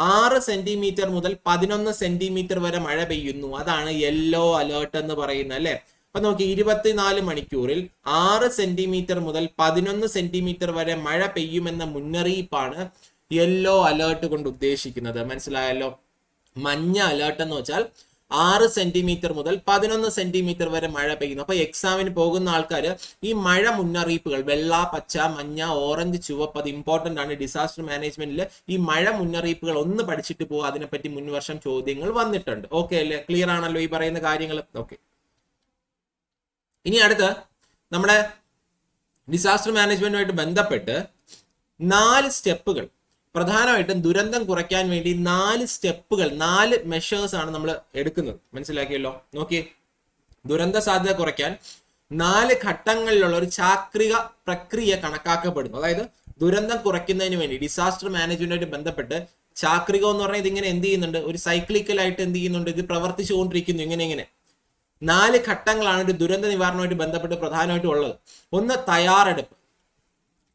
[SPEAKER 1] 6 സെന്റിമീറ്റർ മുതൽ 11 സെന്റിമീറ്റർ വരെ മഴ പെയ്യുന്നു, അതാണ് യെല്ലോ അലേർട്ട് എന്ന് പറയുന്നത് അല്ലെ. അപ്പൊ നോക്കി, 24 മണിക്കൂറിൽ 6 സെന്റിമീറ്റർ മുതൽ 11 സെന്റിമീറ്റർ വരെ മഴ പെയ്യുമെന്ന മുന്നറിയിപ്പാണ് യെല്ലോ അലേർട്ട് കൊണ്ട് ഉദ്ദേശിക്കുന്നത്. മനസ്സിലായല്ലോ? മഞ്ഞ അലേർട്ട് എന്ന് വെച്ചാൽ 6 സെന്റിമീറ്റർ മുതൽ 11 സെന്റിമീറ്റർ വരെ മഴ പെയ്യുന്നു. അപ്പൊ എക്സാമിന് പോകുന്ന ആൾക്കാർ ഈ മഴ മുന്നറിയിപ്പുകൾ വെള്ള, പച്ച, മഞ്ഞ, ഓറഞ്ച്, ചുവപ്പ്, അത് ഇമ്പോർട്ടന്റ് ആണ്. ഡിസാസ്റ്റർ മാനേജ്മെന്റിൽ ഈ മഴ മുന്നറിയിപ്പുകൾ ഒന്ന് പഠിച്ചിട്ട് പോകുക. അതിനെപ്പറ്റി മുൻവർഷം ചോദ്യങ്ങൾ വന്നിട്ടുണ്ട്. ഓക്കെ അല്ലേ? ക്ലിയർ ആണല്ലോ ഈ പറയുന്ന കാര്യങ്ങൾ? ഓക്കെ. ഇനി അടുത്ത് നമ്മുടെ ഡിസാസ്റ്റർ മാനേജ്മെന്റുമായിട്ട് ബന്ധപ്പെട്ട് 4 സ്റ്റെപ്പുകൾ, പ്രധാനമായിട്ടും ദുരന്തം കുറയ്ക്കാൻ വേണ്ടി 4 സ്റ്റെപ്പുകൾ, 4 മെഷേഴ്സ് ആണ് നമ്മൾ എടുക്കുന്നത്. മനസ്സിലാക്കിയല്ലോ? നോക്കിയേ, ദുരന്ത സാധ്യത കുറയ്ക്കാൻ 4 ഘട്ടങ്ങളിലുള്ള ഒരു ചാക്രിക പ്രക്രിയ കണക്കാക്കപ്പെടുന്നു. അതായത് ദുരന്തം കുറയ്ക്കുന്നതിന് വേണ്ടി ഡിസാസ്റ്റർ മാനേജ്മെന്റുമായിട്ട് ബന്ധപ്പെട്ട് ചാക്രികം എന്ന് പറഞ്ഞാൽ ഇതിങ്ങനെ എന്ത് ചെയ്യുന്നുണ്ട്, ഒരു സൈക്ലിക്കലായിട്ട് എന്ത് ചെയ്യുന്നുണ്ട്, ഇത് പ്രവർത്തിച്ചുകൊണ്ടിരിക്കുന്നു. ഇങ്ങനെ 4 ഘട്ടങ്ങളാണ് ഒരു ദുരന്ത നിവാരണവുമായിട്ട് ബന്ധപ്പെട്ട് പ്രധാനമായിട്ടും ഉള്ളത്. ഒന്ന് തയ്യാറെടുപ്പ്.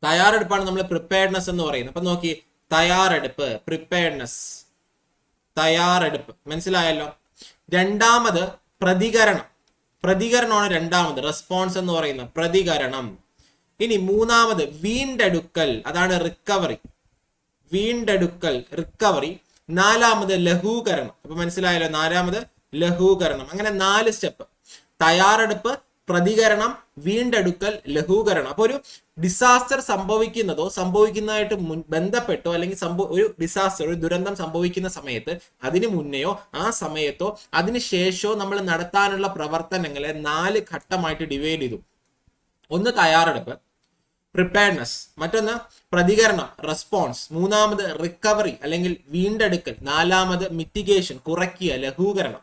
[SPEAKER 1] തയ്യാറെടുപ്പാണ് നമ്മൾ പ്രിപ്പയർഡ്നെസ് എന്ന് പറയുന്നത്. അപ്പൊ നോക്കി, തയ്യാറെടുപ്പ്, പ്രിപ്പയർഡ്നെസ്, തയ്യാറെടുപ്പ്. മനസ്സിലായല്ലോ? രണ്ടാമത് പ്രതികരണം. പ്രതികരണമാണ് രണ്ടാമത്, റെസ്പോൺസ് എന്ന് പറയുന്നത്, പ്രതികരണം. ഇനി മൂന്നാമത് വീണ്ടെടുക്കൽ, അതാണ് റിക്കവറി. വീണ്ടെടുക്കൽ, റിക്കവറി. നാലാമത് ലഘൂകരണം. അപ്പൊ മനസ്സിലായല്ലോ? നാലാമത് ലഘൂകരണം. അങ്ങനെ 4 സ്റ്റെപ്പ്: തയ്യാറെടുപ്പ്, പ്രതികരണം, വീണ്ടെടുക്കൽ, ലഘൂകരണം. അപ്പൊ ഒരു ഡിസാസ്റ്റർ സംഭവിക്കുന്നതോ സംഭവിക്കുന്നതായിട്ട് ബന്ധപ്പെട്ടോ അല്ലെങ്കിൽ ഒരു ഡിസാസ്റ്റർ, ഒരു ദുരന്തം സംഭവിക്കുന്ന സമയത്ത് അതിന് മുന്നെയോ ആ സമയത്തോ അതിന് ശേഷമോ നമ്മൾ നടത്താനുള്ള പ്രവർത്തനങ്ങളെ 4 ഘട്ടമായിട്ട് ഡിവൈഡ് ചെയ്തു. ഒന്ന് തയ്യാറെടുപ്പ്, പ്രിപ്പയർഡ്നെസ്. മറ്റൊന്ന് പ്രതികരണം, റെസ്പോൺസ്. മൂന്നാമത് റിക്കവറി അല്ലെങ്കിൽ വീണ്ടെടുക്കൽ. നാലാമത് മിറ്റിഗേഷൻ, കുറയ്ക്കുക, ലഘൂകരണം.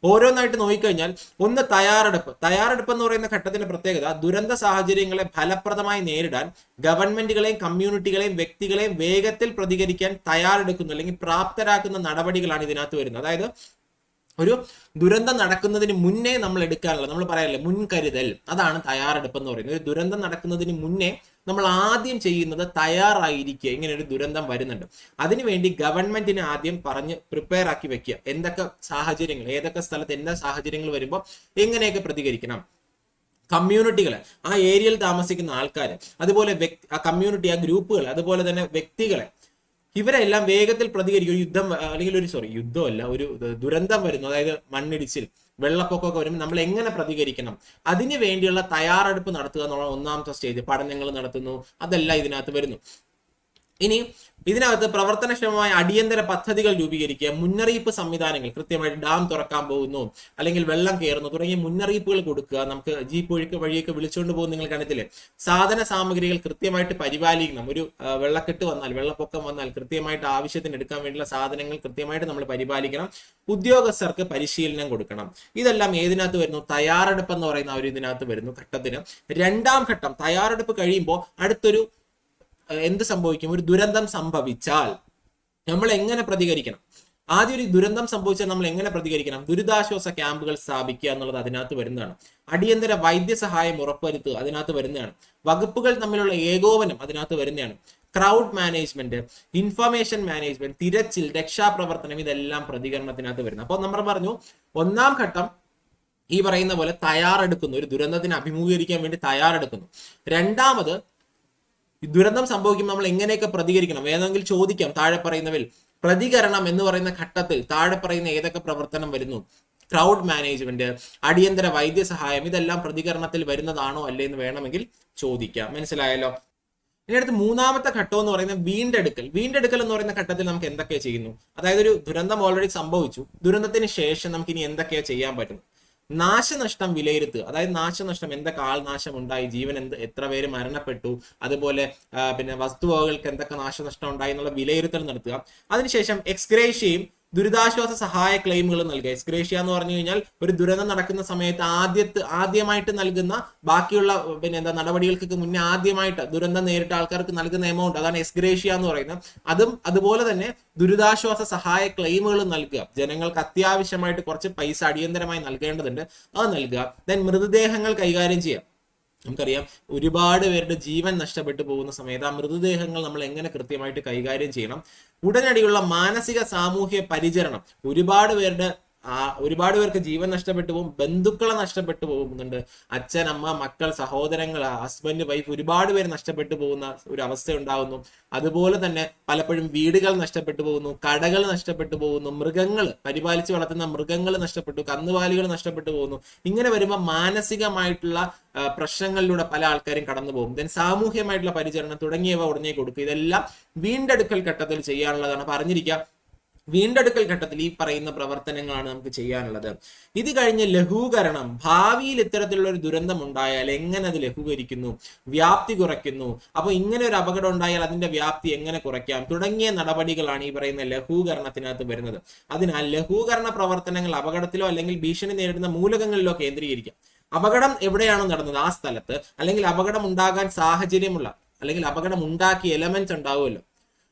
[SPEAKER 1] ഓരോന്നായിട്ട് നോക്കിക്കഴിഞ്ഞാൽ, ഒന്ന് തയ്യാറെടുപ്പ്. തയ്യാറെടുപ്പ് എന്ന് പറയുന്ന ഘട്ടത്തിന്റെ പ്രത്യേകത, ദുരന്ത സാഹചര്യങ്ങളെ ഫലപ്രദമായി നേരിടാൻ ഗവൺമെന്റുകളെയും കമ്മ്യൂണിറ്റികളെയും വ്യക്തികളെയും വേഗത്തിൽ പ്രതികരിക്കാൻ തയ്യാറെടുക്കുന്നു അല്ലെങ്കിൽ പ്രാപ്തരാക്കുന്ന നടപടികളാണ് ഇതിനകത്ത് വരുന്നത്. അതായത് ഒരു ദുരന്തം നടക്കുന്നതിന് മുന്നേ നമ്മൾ എടുക്കാനുള്ള, നമ്മൾ പറയാറില്ലേ, മുൻകരുതൽ, അതാണ് തയ്യാറെടുപ്പ് എന്ന് പറയുന്നത്. ഒരു ദുരന്തം നടക്കുന്നതിന് മുന്നേ നമ്മൾ ആദ്യം ചെയ്യുന്നത് തയ്യാറായിരിക്കുക. ഇങ്ങനെ ഒരു ദുരന്തം വരുന്നുണ്ട്, അതിനുവേണ്ടി ഗവൺമെന്റിനെ ആദ്യം പറഞ്ഞ് പ്രിപ്പയർ ആക്കി വെക്കുക. എന്തൊക്കെ സാഹചര്യങ്ങൾ, ഏതൊക്കെ സ്ഥലത്ത് എന്താ സാഹചര്യങ്ങൾ വരുമ്പോൾ എങ്ങനെയൊക്കെ പ്രതികരിക്കണം. കമ്മ്യൂണിറ്റികൾ, ആ ഏരിയയിൽ താമസിക്കുന്ന ആൾക്കാർ, അതുപോലെ ആ കമ്മ്യൂണിറ്റി, ആ ഗ്രൂപ്പുകൾ, അതുപോലെ തന്നെ വ്യക്തികളെ, ഇവരെല്ലാം വേഗത്തിൽ പ്രതികരിക്കും. ഒരു ദുരന്തം വരുന്നു, അതായത് മണ്ണിടിച്ചിൽ, വെള്ളപ്പൊക്കമൊക്കെ വരുമ്പോൾ നമ്മൾ എങ്ങനെ പ്രതികരിക്കണം, അതിന് വേണ്ടിയുള്ള തയ്യാറെടുപ്പ് നടത്തുക എന്നുള്ള ഒന്നാമത്തെ സ്റ്റേജ്. പഠനങ്ങൾ നടത്തുന്നു, അതെല്ലാം ഇതിനകത്ത് വരുന്നു. ഇനി ഇതിനകത്ത് പ്രവർത്തനക്ഷമമായ അടിയന്തര പദ്ധതികൾ രൂപീകരിക്കുക, മുന്നറിയിപ്പ് സംവിധാനങ്ങൾ, കൃത്യമായിട്ട് ഡാം തുറക്കാൻ പോകുന്നു അല്ലെങ്കിൽ വെള്ളം കയറുന്നു തുടങ്ങിയ മുന്നറിയിപ്പുകൾ കൊടുക്കുക. നമുക്ക് ജീപ്പ് വഴിയൊക്കെ വിളിച്ചുകൊണ്ട് പോകുന്ന നിങ്ങൾ കണ്ടിട്ടില്ലേ? സാധന സാമഗ്രികൾ കൃത്യമായിട്ട് പരിപാലിക്കണം. ഒരു വെള്ളക്കെട്ട് വന്നാൽ, വെള്ളപ്പൊക്കം വന്നാൽ കൃത്യമായിട്ട് ആവശ്യത്തിന് എടുക്കാൻ വേണ്ടിയുള്ള സാധനങ്ങൾ കൃത്യമായിട്ട് നമ്മൾ പരിപാലിക്കണം. ഉദ്യോഗസ്ഥർക്ക് പരിശീലനം കൊടുക്കണം. ഇതെല്ലാം ഏതിനകത്ത് വരുന്നു? തയ്യാറെടുപ്പ് എന്ന് പറയുന്ന ഒരു ഇതിനകത്ത് വരുന്നു ഘട്ടത്തിന്. രണ്ടാം ഘട്ടം, തയ്യാറെടുപ്പ് കഴിയുമ്പോൾ അടുത്തൊരു എന്ത് സംഭവിക്കും? ഒരു ദുരന്തം സംഭവിച്ചാൽ നമ്മൾ എങ്ങനെ പ്രതികരിക്കണം? ആദ്യം ഒരു ദുരന്തം സംഭവിച്ചാൽ നമ്മൾ എങ്ങനെ പ്രതികരിക്കണം? ദുരിതാശ്വാസ ക്യാമ്പുകൾ സ്ഥാപിക്കുക എന്നുള്ളത് അതിനകത്ത് വരുന്നതാണ്. അടിയന്തര വൈദ്യസഹായം ഉറപ്പുവരുത്തുക അതിനകത്ത് വരുന്നതാണ്. വകുപ്പുകൾ തമ്മിലുള്ള ഏകോപനം അതിനകത്ത് വരുന്നതാണ്. ക്രൗഡ് മാനേജ്മെന്റ്, ഇൻഫർമേഷൻ മാനേജ്മെന്റ്, തിരച്ചിൽ, രക്ഷാപ്രവർത്തനം, ഇതെല്ലാം പ്രതികരണത്തിനകത്ത് വരുന്നത്. അപ്പോൾ നമ്മൾ പറഞ്ഞു, ഒന്നാം ഘട്ടം ഈ പറയുന്ന പോലെ തയ്യാറെടുക്കുന്നു, ഒരു ദുരന്തത്തിന് അഭിമുഖീകരിക്കാൻ വേണ്ടി തയ്യാറെടുക്കുന്നു. രണ്ടാമത്, ദുരന്തം സംഭവിക്കുമ്പോൾ നമ്മൾ എങ്ങനെയൊക്കെ പ്രതികരിക്കണം, ഏതെങ്കിലും ചോദിക്കാം താഴെ പറയുന്നവയിൽ. പ്രതികരണം എന്ന് പറയുന്ന ഘട്ടത്തിൽ താഴെ പറയുന്ന ഏതൊക്കെ പ്രവർത്തനം വരുന്നു? ക്രൗഡ് മാനേജ്മെന്റ്, അടിയന്തര വൈദ്യസഹായം, ഇതെല്ലാം പ്രതികരണത്തിൽ വരുന്നതാണോ അല്ലേ എന്ന് വേണമെങ്കിൽ ചോദിക്കാം. മനസ്സിലായല്ലോ? ഇനി അടുത്ത് മൂന്നാമത്തെ ഘട്ടം എന്ന് പറയുന്നത് വീണ്ടെടുക്കൽ. വീണ്ടെടുക്കൽ എന്ന് പറയുന്ന ഘട്ടത്തിൽ നമുക്ക് എന്തൊക്കെ ചെയ്യുന്നു? അതായത് ഒരു ദുരന്തം ഓൾറെഡി സംഭവിച്ചു, ദുരന്തത്തിന് ശേഷം നമുക്ക് ഇനി എന്തൊക്കെയാ ചെയ്യാൻ പറ്റുന്നത്? നാശനഷ്ടം വിലയിരുത്തുക. അതായത് നാശനഷ്ടം, എന്തൊക്കെ ആൾനാശം ഉണ്ടായി, ജീവൻ എത്ര പേര് മരണപ്പെട്ടു, അതുപോലെ പിന്നെ വസ്തുവകകൾക്ക് എന്തൊക്കെ നാശനഷ്ടം ഉണ്ടായി എന്നുള്ള വിലയിരുത്തൽ നടത്തുക. അതിനുശേഷം എക്സ്ഗ്രേഷ്യയും ദുരിതാശ്വാസ സഹായ ക്ലെയിമുകൾ നൽകുക. എക്സ്ഗ്രേഷ്യ എന്ന് പറഞ്ഞു കഴിഞ്ഞാൽ ഒരു ദുരന്തം നടക്കുന്ന സമയത്ത് ആദ്യമായിട്ട് നൽകുന്ന, ബാക്കിയുള്ള നടപടികൾക്ക് മുന്നേ ആദ്യമായിട്ട് ദുരന്തം നേരിട്ട ആൾക്കാർക്ക് നൽകുന്ന എമൗണ്ട്, അതാണ് എക്സ്ഗ്രേഷ്യ എന്ന് പറയുന്നത്. അതുപോലെ തന്നെ ദുരിതാശ്വാസ സഹായ ക്ലെയിമുകൾ നൽകുക. ജനങ്ങൾക്ക് അത്യാവശ്യമായിട്ട് കുറച്ച് പൈസ അടിയന്തരമായി നൽകേണ്ടതുണ്ട്, അത് നൽകുക. ദെൻ മൃതദേഹങ്ങൾ കൈകാര്യം ചെയ്യുക. നമുക്കറിയാം, ഒരുപാട് പേരുടെ ജീവൻ നഷ്ടപ്പെട്ടു പോകുന്ന സമയത്ത് ആ മൃതദേഹങ്ങൾ നമ്മൾ എങ്ങനെ കൃത്യമായിട്ട് കൈകാര്യം ചെയ്യണം. ഉടനടിയുള്ള മാനസിക സാമൂഹ്യ പരിചരണം. ഒരുപാട് പേരുടെ ഒരുപാട് പേർക്ക് ജീവൻ നഷ്ടപ്പെട്ടു പോകും, ബന്ധുക്കളെ നഷ്ടപ്പെട്ടു പോകുന്നുണ്ട്, അച്ഛൻ, അമ്മ, മക്കൾ, സഹോദരങ്ങൾ, ഹസ്ബൻഡ്, വൈഫ്, ഒരുപാട് പേര് നഷ്ടപ്പെട്ടു പോകുന്ന ഒരു അവസ്ഥ ഉണ്ടാകുന്നു. അതുപോലെ തന്നെ പലപ്പോഴും വീടുകൾ നഷ്ടപ്പെട്ടു പോകുന്നു, കടകൾ നഷ്ടപ്പെട്ടു പോകുന്നു, മൃഗങ്ങൾ, പരിപാലിച്ച് വളർത്തുന്ന മൃഗങ്ങൾ നഷ്ടപ്പെട്ടു, കന്നുകാലികൾ നഷ്ടപ്പെട്ടു പോകുന്നു. ഇങ്ങനെ വരുമ്പോൾ മാനസികമായിട്ടുള്ള പ്രശ്നങ്ങളിലൂടെ പല ആൾക്കാരും കടന്നു പോകും. ദെൻ സാമൂഹ്യമായിട്ടുള്ള പരിചരണം തുടങ്ങിയവ ഉടനെ കൊടുക്കുക. ഇതെല്ലാം വീണ്ടെടുക്കൽ ഘട്ടത്തിൽ ചെയ്യാനുള്ളതാണ്. പറഞ്ഞിരിക്കുക, വീണ്ടെടുക്കൽ ഘട്ടത്തിൽ ഈ പറയുന്ന പ്രവർത്തനങ്ങളാണ് നമുക്ക് ചെയ്യാനുള്ളത്. ഇത് കഴിഞ്ഞ് ലഘൂകരണം. ഭാവിയിൽ ഇത്തരത്തിലുള്ള ഒരു ദുരന്തം ഉണ്ടായാൽ എങ്ങനെ അത് ലഘൂകരിക്കുന്നു, വ്യാപ്തി കുറയ്ക്കുന്നു, അപ്പൊ ഇങ്ങനെ ഒരു അപകടം ഉണ്ടായാൽ അതിന്റെ വ്യാപ്തി എങ്ങനെ കുറയ്ക്കാം തുടങ്ങിയ നടപടികളാണ് ഈ പറയുന്ന ലഘൂകരണത്തിനകത്ത് വരുന്നത്. അതിനാൽ ലഘൂകരണ പ്രവർത്തനങ്ങൾ അപകടത്തിലോ അല്ലെങ്കിൽ ഭീഷണി നേരിടുന്ന മൂലകങ്ങളിലോ കേന്ദ്രീകരിക്കാം. അപകടം എവിടെയാണോ നടന്നത് ആ സ്ഥലത്ത്, അല്ലെങ്കിൽ അപകടം ഉണ്ടാകാൻ സാഹചര്യമുള്ള അല്ലെങ്കിൽ അപകടം ഉണ്ടാക്കിയ എലമെന്റ്സ് ഉണ്ടാവുമല്ലോ,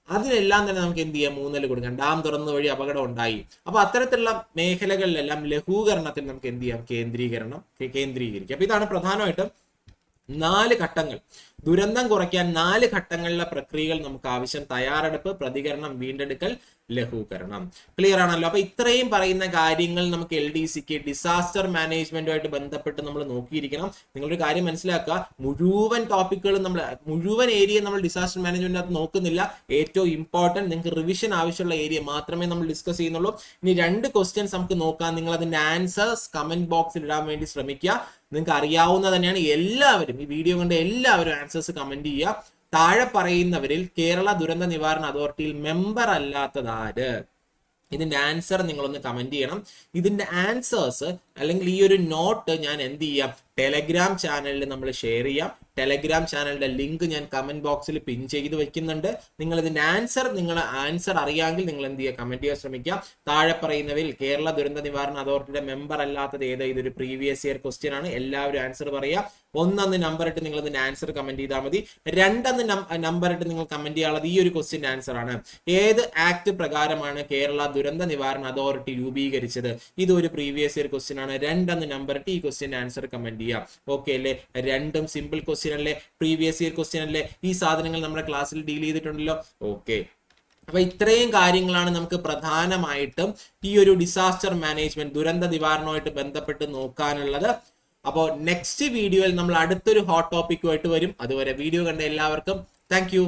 [SPEAKER 1] അതിനെല്ലാം തന്നെ നമുക്ക് എന്ത് ചെയ്യാം, ഊന്നൽ കൊടുക്കാം. ഡാം തുറന്ന വഴി അപകടം ഉണ്ടായി. അപ്പൊ അത്തരത്തിലുള്ള മേഖലകളിലെല്ലാം ലഘൂകരണത്തിൽ നമുക്ക് എന്ത് ചെയ്യാം, കേന്ദ്രീകരിക്കാം. അപ്പൊ ഇതാണ് പ്രധാനമായിട്ടും 4 ഘട്ടങ്ങൾ. ദുരന്തം കുറയ്ക്കാൻ 4 ഘട്ടങ്ങളിലെ പ്രക്രിയകൾ നമുക്ക് ആവശ്യം. തയ്യാറെടുപ്പ്, പ്രതികരണം, വീണ്ടെടുക്കൽ, ലഘൂകരണം. ക്ലിയർ ആണല്ലോ? അപ്പൊ ഇത്രയും പറയുന്ന കാര്യങ്ങൾ നമുക്ക് LDCക്ക് ഡിസാസ്റ്റർ മാനേജ്മെന്റുമായിട്ട് ബന്ധപ്പെട്ട് നമ്മൾ നോക്കിയിരിക്കണം. നിങ്ങളൊരു കാര്യം മനസ്സിലാക്കുക, മുഴുവൻ ടോപ്പിക്കുകളും മുഴുവൻ ഏരിയ നമ്മൾ ഡിസാസ്റ്റർ മാനേജ്മെന്റിനകത്ത് നോക്കുന്നില്ല. ഏറ്റവും ഇമ്പോർട്ടന്റ് നിങ്ങൾക്ക് റിവിഷൻ ആവശ്യമുള്ള ഏരിയ മാത്രമേ നമ്മൾ ഡിസ്കസ് ചെയ്യുന്നുള്ളൂ. ഇനി 2 ക്വസ്റ്റ്യൻസ് നമുക്ക് നോക്കാം. നിങ്ങൾ അതിന്റെ ആൻസേഴ്സ് കമന്റ് ബോക്സിൽ ഇടാൻ വേണ്ടി ശ്രമിക്കുക. നിങ്ങൾക്ക് അറിയാവുന്ന തന്നെയാണ്. എല്ലാവരും ഈ വീഡിയോ കണ്ട് എല്ലാവരും ആൻസേഴ്സ് കമന്റ് ചെയ്യുക. താഴെ പറയുന്നവരിൽ കേരള ദുരന്ത നിവാരണ അതോറിറ്റിയിൽ മെമ്പർ അല്ലാത്തതാര്? ഇതിന്റെ ആൻസർ നിങ്ങളൊന്ന് കമന്റ് ചെയ്യണം. ഇതിന്റെ ആൻസേഴ്സ് അല്ലെങ്കിൽ ഈ ഒരു നോട്ട് ഞാൻ എന്ത് ചെയ്യാം, ടെലഗ്രാം ചാനലിൽ നമ്മൾ ഷെയർ ചെയ്യാം. ടെലഗ്രാം ചാനലിന്റെ ലിങ്ക് ഞാൻ കമന്റ് ബോക്സിൽ പിൻ ചെയ്ത് വെക്കുന്നുണ്ട്. നിങ്ങൾ ഇതിന്റെ ആൻസർ അറിയാമെങ്കിൽ നിങ്ങൾ എന്ത് ചെയ്യുക, കമന്റ് ചെയ്യാൻ ശ്രമിക്കുക. താഴെ പറയുന്നവരിൽ കേരള ദുരന്ത നിവാരണ അതോറിറ്റിയുടെ മെമ്പർ അല്ലാത്തത് ഏത്? ഇതൊരു പ്രീവിയസ് ഇയർ ക്വസ്റ്റ്യൻ ആണ്. എല്ലാവരും ആൻസർ പറയുക. 1 നമ്പർ ഇട്ട് നിങ്ങൾ ഇതിന്റെ ആൻസർ കമന്റ് ചെയ്താൽ മതി. 2 നമ്പർ ഇട്ട് നിങ്ങൾ കമന്റ് ചെയ്യാനുള്ളത് ഈ ഒരു ക്വസ്റ്റ്യന്റെ ആൻസർ ആണ്. ഏത് ആക്ട് പ്രകാരമാണ് കേരള ദുരന്ത നിവാരണ അതോറിറ്റി രൂപീകരിച്ചത്? ഇത് ഒരു പ്രീവിയസ് ഇയർ ക്വസ്റ്റ്യൻ ആണ്. 2 നമ്പർ ഇട്ട് ഈ ക്വസ്റ്റ്യന്റെ ആൻസർ കമന്റ് ചെയ്യാം. ഓക്കെ അല്ലേ? രണ്ടും സിമ്പിൾ ക്വസ്റ്റ്യൻ അല്ലേ, പ്രീവിയസ് ഇയർ ക്വസ്റ്റ്യൻ അല്ലേ? ഈ സാധനങ്ങൾ നമ്മുടെ ക്ലാസ്സിൽ ഡീൽ ചെയ്തിട്ടുണ്ടല്ലോ. ഓക്കെ, അപ്പൊ ഇത്രയും കാര്യങ്ങളാണ് നമുക്ക് പ്രധാനമായിട്ടും ഈ ഒരു ഡിസാസ്റ്റർ മാനേജ്മെന്റ്, ദുരന്ത നിവാരണവുമായിട്ട് ബന്ധപ്പെട്ട് നോക്കാനുള്ളത്. അപ്പോൾ നെക്സ്റ്റ് വീഡിയോയിൽ നമ്മൾ അടുത്തൊരു ഹോട്ട് ടോപ്പിക്കുമായിട്ട് വരും. അതുവരെ വീഡിയോ കണ്ട എല്ലാവർക്കും താങ്ക് യു.